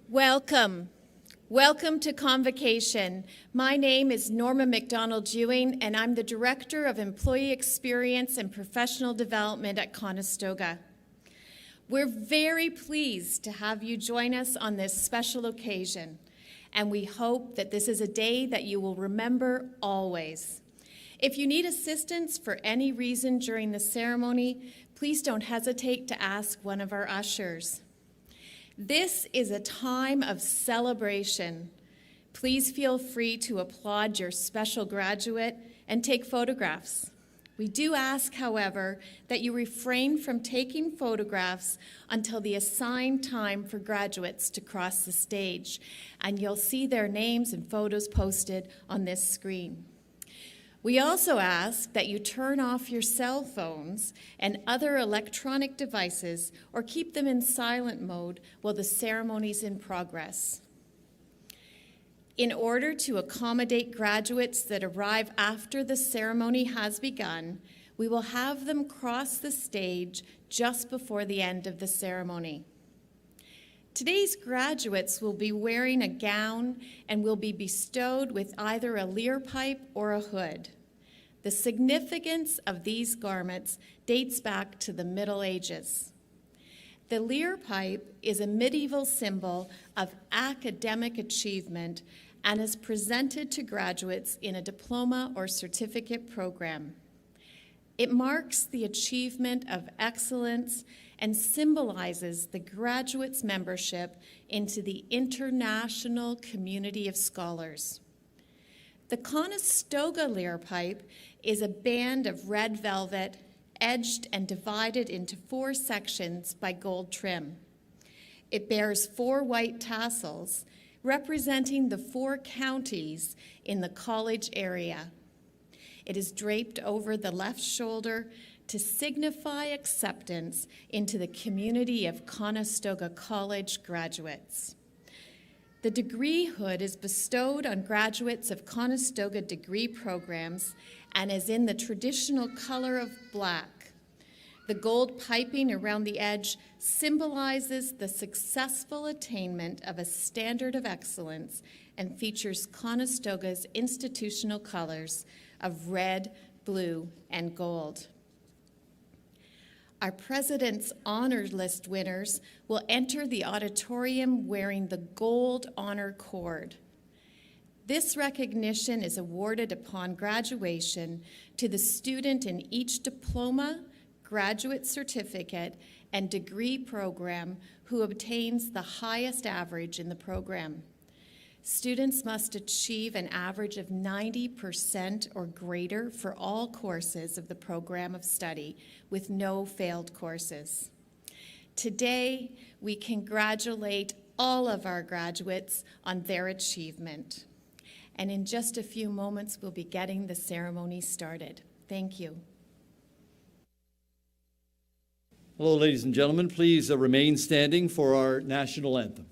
Welcome. Welcome to Convocation. My name is Norma McDonald-Ewing, and I'm the Director of Employee Experience and Professional Development at Conestoga. We're very pleased to have you join us on this special occasion, and we hope that this is a day that you will remember always. If you need assistance for any reason during the ceremony, please don't hesitate to ask one of our ushers. This is a time of celebration. Please feel free to applaud your special graduate and take photographs. We do ask, however, that you refrain from taking photographs until the assigned time for graduates to cross the stage, and you'll see their names and photos posted on this screen. We also ask that you turn off your cell phones and other electronic devices or keep them in silent mode while the ceremony's in progress. In order to accommodate graduates that arrive after the ceremony has begun, we will have them cross the stage just before the end of the ceremony. Today's graduates will be wearing a gown and will be bestowed with either a lyre pipe or a hood. The significance of these garments dates back to the Middle Ages. The lyre pipe is a medieval symbol of academic achievement and is presented to graduates in a diploma or certificate program. It marks the achievement of excellence and symbolizes the graduate's membership into the international community of scholars. The Conestoga lyre pipe is a band of red velvet, edged and divided into 4 sections by gold trim. It bears 4 white tassels, representing the 4 counties in the college area. It is draped over the left shoulder to signify acceptance into the community of Conestoga College graduates. The degree hood is bestowed on graduates of Conestoga degree programs and is in the traditional color of black. The gold piping around the edge symbolizes the successful attainment of a standard of excellence and features Conestoga's institutional colors of red, blue, and gold. Our President's Honor List winners will enter the auditorium wearing the Gold Honor Cord. This recognition is awarded upon graduation to the student in each diploma, graduate certificate, and degree program who obtains the highest average in the program. Students must achieve an average of 90% or greater for all courses of the program of study, with no failed courses. Today, we congratulate all of our graduates on their achievement. And in just a few moments, we'll be getting the ceremony started. Thank you. Hello, ladies and gentlemen. Please remain standing for our national anthem.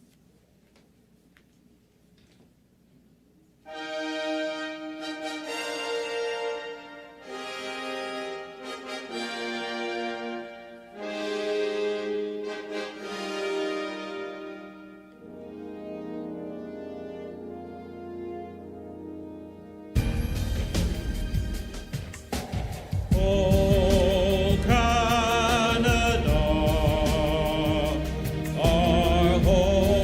Oh, Canada, our home.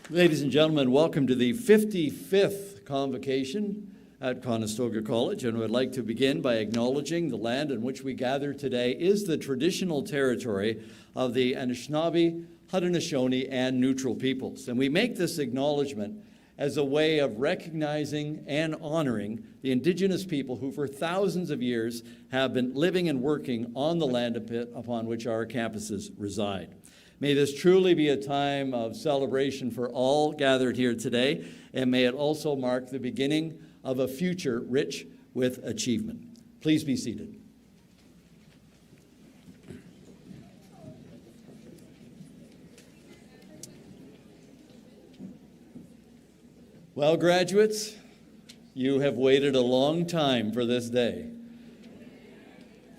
Ladies and gentlemen, welcome to the 55th Convocation at Conestoga College, and I'd like to begin by acknowledging the land in which we gather today is the traditional territory of the Anishinaabe, Haudenosaunee, and Neutral peoples. And we make this acknowledgement as a way of recognizing and honoring the Indigenous people who for thousands of years have been living and working on the land upon which our campuses reside. May this truly be a time of celebration for all gathered here today, and may it also mark the beginning of a future rich with achievement. Please be seated. Well, graduates, you have waited a long time for this day.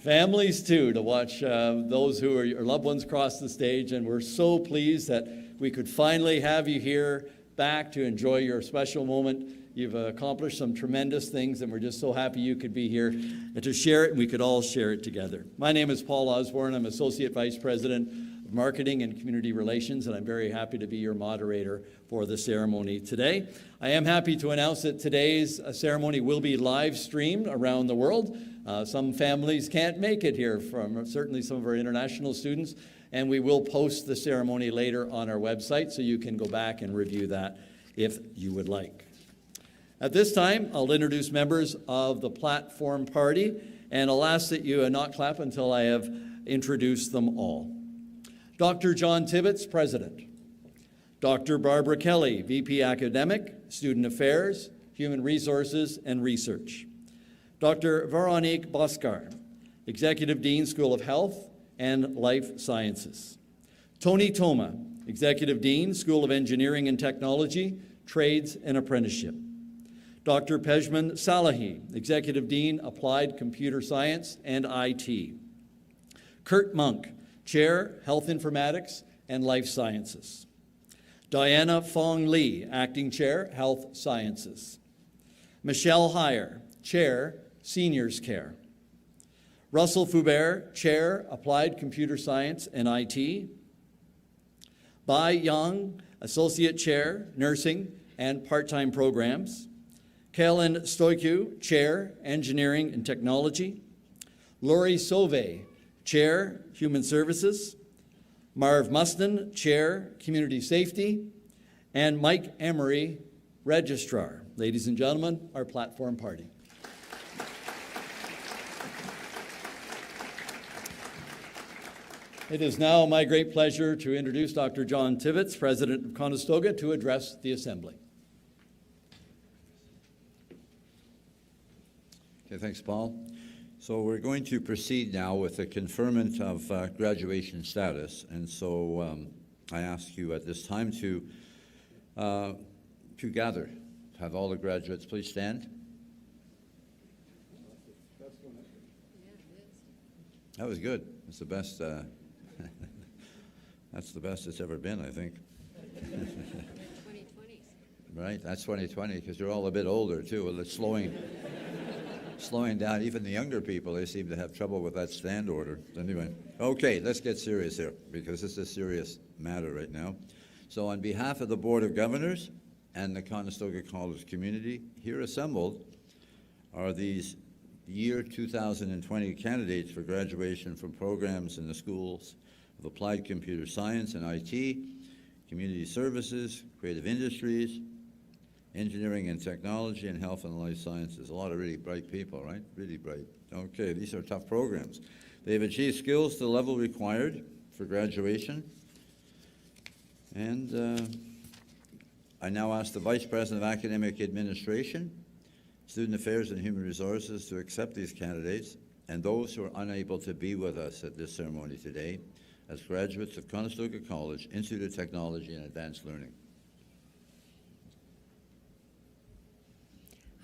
Families, too, to watch those who are your loved ones cross the stage, and we're so pleased that we could finally have you here back to enjoy your special moment. You've accomplished some tremendous things, and we're just so happy you could be here and to share it, and we could all share it together. My name is Paul Osborne. I'm Associate Vice President of Marketing and Community Relations, and I'm very happy to be your moderator for the ceremony today. I am happy to announce that today's ceremony will be live streamed around the world. Some families can't make it here, from certainly some of our international students, and we will post the ceremony later on our website, so you can go back and review that if you would like. At this time, I'll introduce members of the platform party, and I'll ask that you not clap until I have introduced them all. Dr. John Tibbetts, President. Dr. Barbara Kelly, VP Academic, Student Affairs, Human Resources, and Research. Dr. Veronique Boscar, Executive Dean, School of Health and Life Sciences. Tony Toma, Executive Dean, School of Engineering and Technology, Trades and Apprenticeship. Dr. Pejman Salahi, Executive Dean, Applied Computer Science and IT. Kurt Monk, Chair, Health Informatics and Life Sciences. Diana Fong Lee, Acting Chair, Health Sciences. Michelle Heyer, Chair, Seniors Care. Russell Foubert, Chair, Applied Computer Science and IT. Bai Yang, Associate Chair, Nursing and Part-Time Programs. Kellen Stoicu, Chair, Engineering and Technology. Lori Sauve, Chair, Human Services. Marv Mustin, Chair, Community Safety. And Mike Emery, Registrar. Ladies and gentlemen, our platform party. It is now my great pleasure to introduce Dr. John Tibbetts, President of Conestoga, to address the Assembly. Okay, thanks, Paul. So we're going to proceed now with the conferment of graduation status. And so I ask you at this time to gather. Have all the graduates please stand. That was good. It's the best. That's the best it's ever been, I think. 2020s. Right, that's 2020, because you're all a bit older, too. Well, it's slowing down. Even the younger people, they seem to have trouble with that stand order. Anyway, okay, let's get serious here, because this is a serious matter right now. So on behalf of the Board of Governors and the Conestoga College community, here assembled are these year 2020 candidates for graduation from programs in the schools of Applied Computer Science and IT, Community Services, Creative Industries, Engineering and Technology, and Health and Life Sciences. A lot of really bright people, right? Really bright. Okay, these are tough programs. They've achieved skills to the level required for graduation. And I now ask the Vice President of Academic Administration, Student Affairs and Human Resources to accept these candidates and those who are unable to be with us at this ceremony today as graduates of Conestoga College, Institute of Technology and Advanced Learning.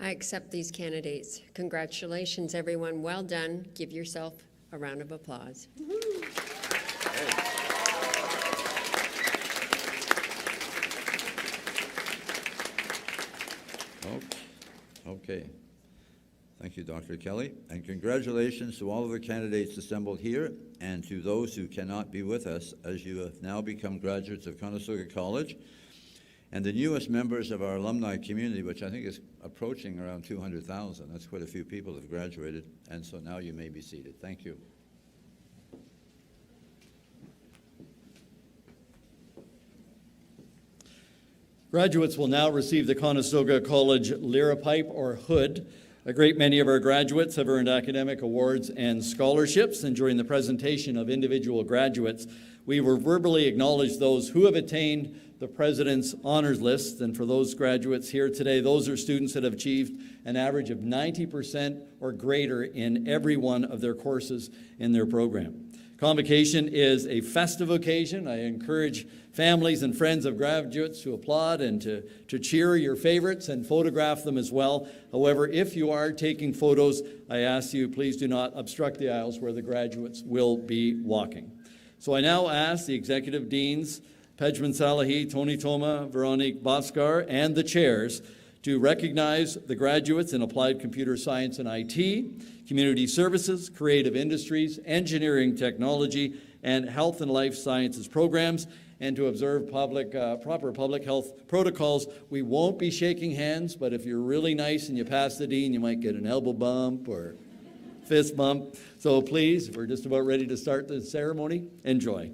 I accept these candidates. Congratulations, everyone. Well done. Give yourself a round of applause. Okay. Thank you, Dr. Kelly. And congratulations to all of the candidates assembled here and to those who cannot be with us as you have now become graduates of Conestoga College and the newest members of our alumni community, which I think is approaching around 200,000. That's quite a few people have graduated, and so now you may be seated. Thank you. Graduates will now receive the Conestoga College Lyra Pipe or hood. A great many of our graduates have earned academic awards and scholarships, and during the presentation of individual graduates, we will verbally acknowledge those who have attained the President's Honors List. And for those graduates here today, those are students that have achieved an average of 90% or greater in every one of their courses in their program. Convocation is a festive occasion. I encourage families and friends of graduates to applaud and to cheer your favorites and photograph them as well. However, if you are taking photos, I ask you, please do not obstruct the aisles where the graduates will be walking. So I now ask the executive deans, Pejman Salahi, Tony Toma, Veronique Bhaskar, and the chairs to recognize the graduates in Applied Computer Science and IT, Community Services, Creative Industries, Engineering Technology, and Health and Life Sciences programs, and to observe proper public health protocols. We won't be shaking hands, but if you're really nice and you pass the dean, you might get an elbow bump or fist bump. So please, we're just about ready to start the ceremony. Enjoy.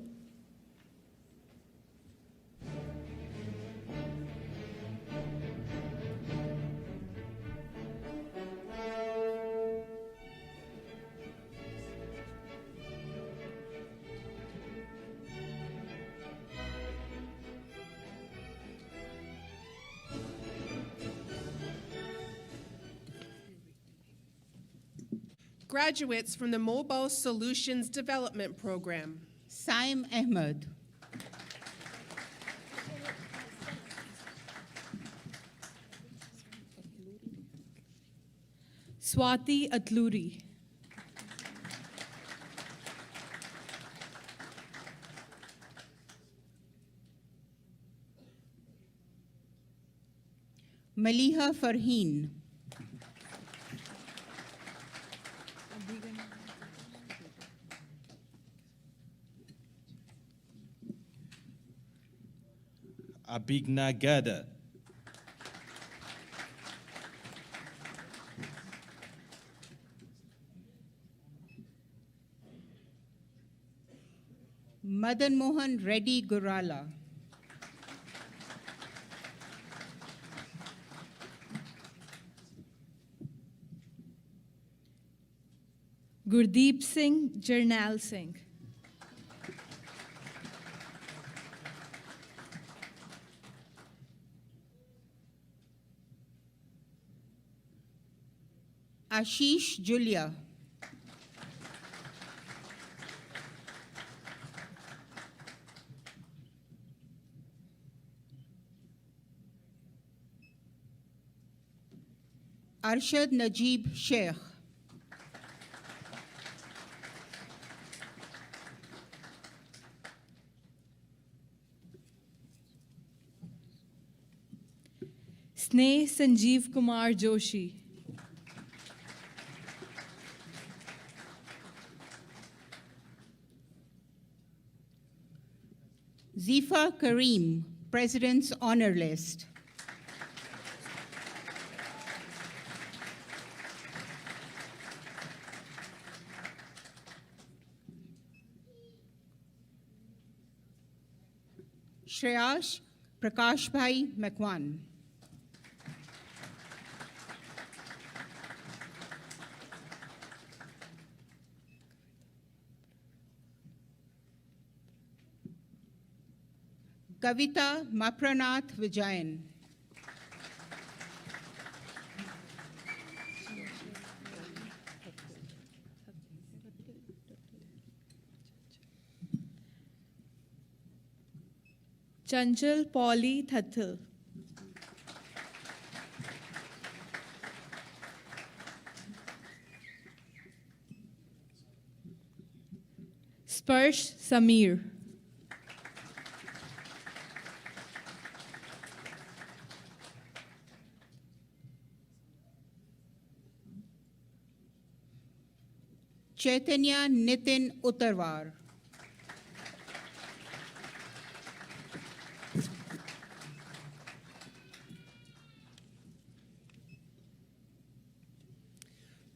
Graduates from the Mobile Solutions Development Program. Saim Ahmed. Swati Atluri. Maliha Farheen. Abigna Gada. Madan Mohan Reddy Gurala. Gurdeep Singh Jarnail Singh. Ashish Julia. Arshad Najib Sheikh. Sneh Sanjeev Kumar Joshi. Zifa Kareem, President's Honor List. Shreyash Prakash Bhai Mekwan. Kavita Mapranath Vijayan. Chanchal Pauli Thathil. Sparsh Samir. Chaitanya Nitin Uttarwar.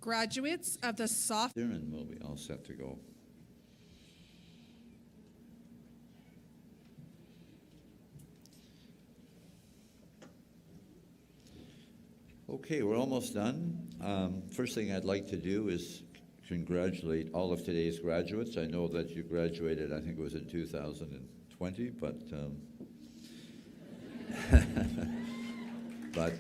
Graduates of the soft Darren will be all set to go. Okay, we're almost done. First thing I'd like to do is congratulate all of today's graduates. I know that you graduated, I think it was in 2020, but but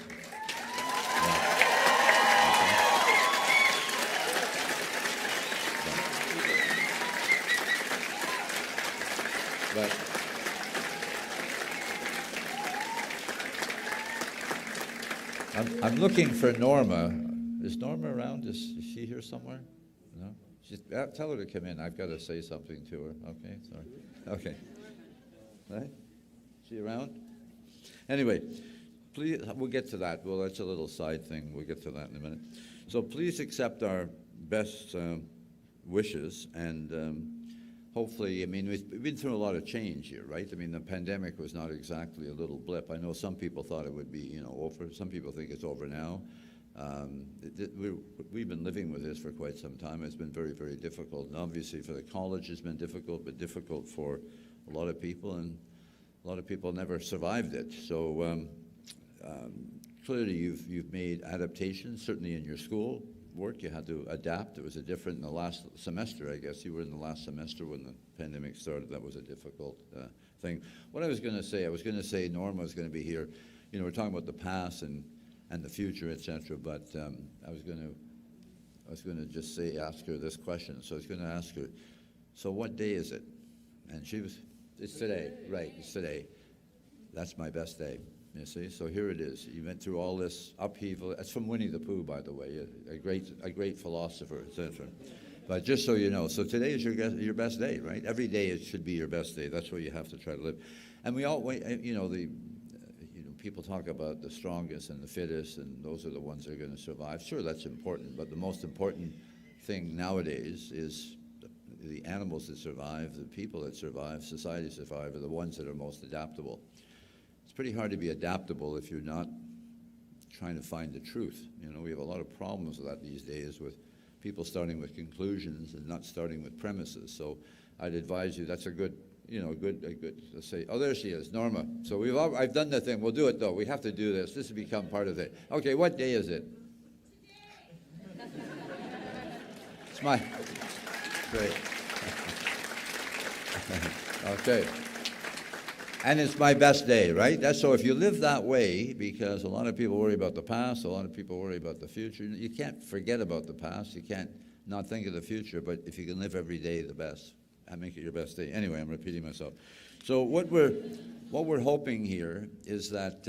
but I'm looking for Norma. Is Norma around? Is she here somewhere? No? Tell her to come in. I've got to say something to her. Okay, sorry. Okay. Right? She around? Anyway, please, we'll get to that. Well, that's a little side thing. We'll get to that in a minute. So please accept our best wishes, and hopefully, I mean, we've been through a lot of change here, right? I mean, the pandemic was not exactly a little blip. I know some people thought it would be, over. Some people think it's over now. We've been living with this for quite some time. It's been very, very difficult. And obviously for the college it's been difficult, but difficult for a lot of people, and a lot of people never survived it. So clearly you've made adaptations, certainly in your school work. You had to adapt. It was different in the last semester, I guess. You were in the last semester when the pandemic started. That was a difficult thing. What I was going to say Norma was going to be here. We're talking about the past and the future, etc. But I was going to just ask her this question. So I was going to ask her, so what day is it? And it's today, right? It's today. That's my best day. You see, so here it is. You went through all this upheaval. It's from Winnie the Pooh, by the way, a great philosopher, etc. But just so you know, so today is your best day, right? Every day it should be your best day. That's what you have to try to live. And we all, people talk about the strongest and the fittest, and those are the ones that are going to survive. Sure, that's important, but the most important thing nowadays is the animals that survive, the people that survive, society survive, are the ones that are most adaptable. It's pretty hard to be adaptable if you're not trying to find the truth. We have a lot of problems with that these days, with people starting with conclusions and not starting with premises. So I'd advise you, that's a good, let's say, oh, there she is, Norma. So I've done the thing. We'll do it, though. We have to do this. This has become part of it. Okay, what day is it? It's my, great. Okay. And it's my best day, right? So if you live that way, because a lot of people worry about the past, a lot of people worry about the future. You can't forget about the past. You can't not think of the future, but if you can live every day the best, and make it your best day. Anyway, I'm repeating myself. So what we're hoping here is that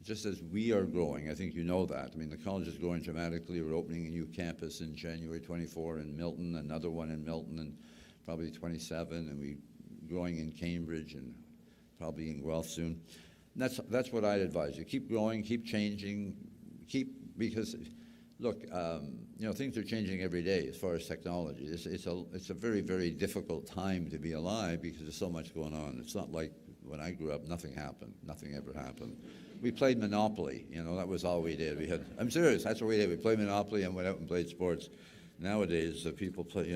just as we are growing, I think you know that. I mean, the college is growing dramatically. We're opening a new campus in January 24 in Milton, another one in Milton in probably 27, and we're growing in Cambridge and probably in Guelph soon. And that's what I'd advise you. Keep growing, keep changing, because look, things are changing every day as far as technology. It's a very, very difficult time to be alive because there's so much going on. It's not like when I grew up, nothing happened. Nothing ever happened. We played Monopoly. That was all we did. I'm serious. That's what we did. We played Monopoly and went out and played sports. Nowadays, people play,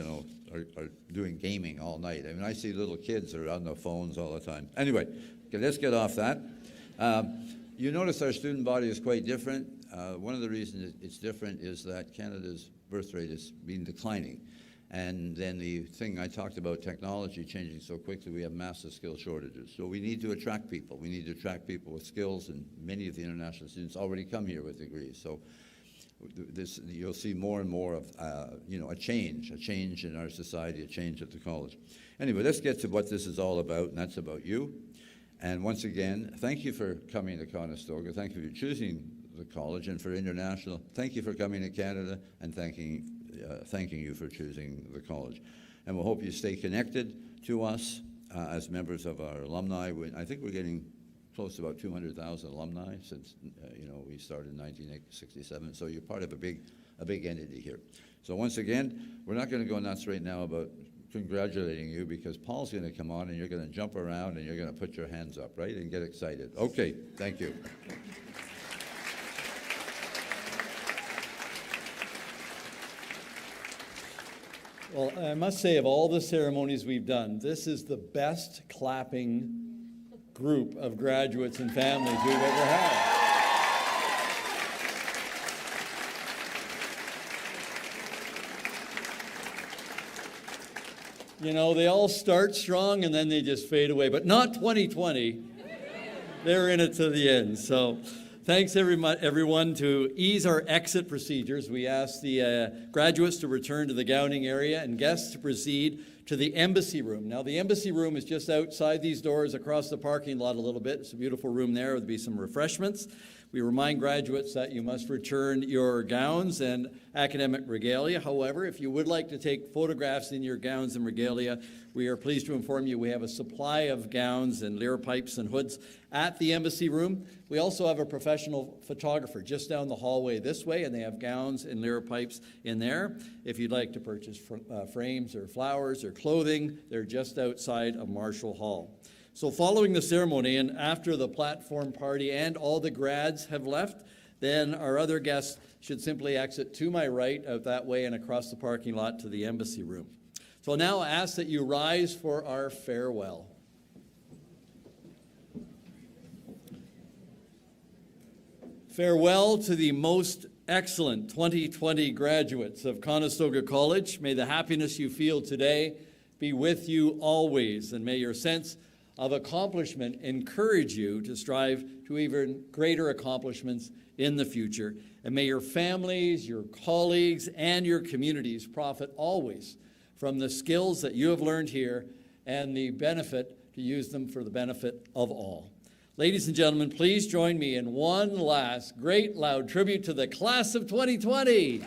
are doing gaming all night. I mean, I see little kids that are on their phones all the time. Anyway, okay, let's get off that. You notice our student body is quite different. One of the reasons it's different is that Canada's birth rate has been declining. And then the thing I talked about, technology changing so quickly, we have massive skill shortages. So we need to attract people. We need to attract people with skills, and many of the international students already come here with degrees. So you'll see more and more of a change in our society, a change at the college. Anyway, let's get to what this is all about, and that's about you. And once again, thank you for coming to Conestoga. Thank you for choosing the college, and for international, thank you for coming to Canada, and thanking you for choosing the college. And we'll hope you stay connected to us as members of our alumni. I think we're getting close to about 200,000 alumni since we started in 1967. So you're part of a big entity here. So once again, we're not going to go nuts right now about congratulating you, because Paul's going to come on and you're going to jump around and you're going to put your hands up, right, and get excited. Okay, thank you. Well, I must say, of all the ceremonies we've done, this is the best clapping group of graduates and families we've ever had. You know, they all start strong and then they just fade away, but not 2020. They're in it to the end. So thanks everyone. To ease our exit procedures, we ask the graduates to return to the gowning area and guests to proceed to the embassy room. Now, the embassy room is just outside these doors across the parking lot a little bit. It's a beautiful room there. There'll be some refreshments. We remind graduates that you must return your gowns and academic regalia. However, if you would like to take photographs in your gowns and regalia, we are pleased to inform you we have a supply of gowns and lyre pipes and hoods at the embassy room. We also have a professional photographer just down the hallway this way, and they have gowns and lyre pipes in there. If you'd like to purchase frames or flowers or clothing, they're just outside of Marshall Hall. So following the ceremony and after the platform party and all the grads have left, then our other guests should simply exit to my right out that way and across the parking lot to the embassy room. So I'll now ask that you rise for our farewell. Farewell to the most excellent 2020 graduates of Conestoga College. May the happiness you feel today be with you always, and may your sense of accomplishment encourage you to strive to even greater accomplishments in the future. And may your families, your colleagues, and your communities profit always from the skills that you have learned here and the benefit to use them for the benefit of all. Ladies and gentlemen, please join me in one last great loud tribute to the class of 2020.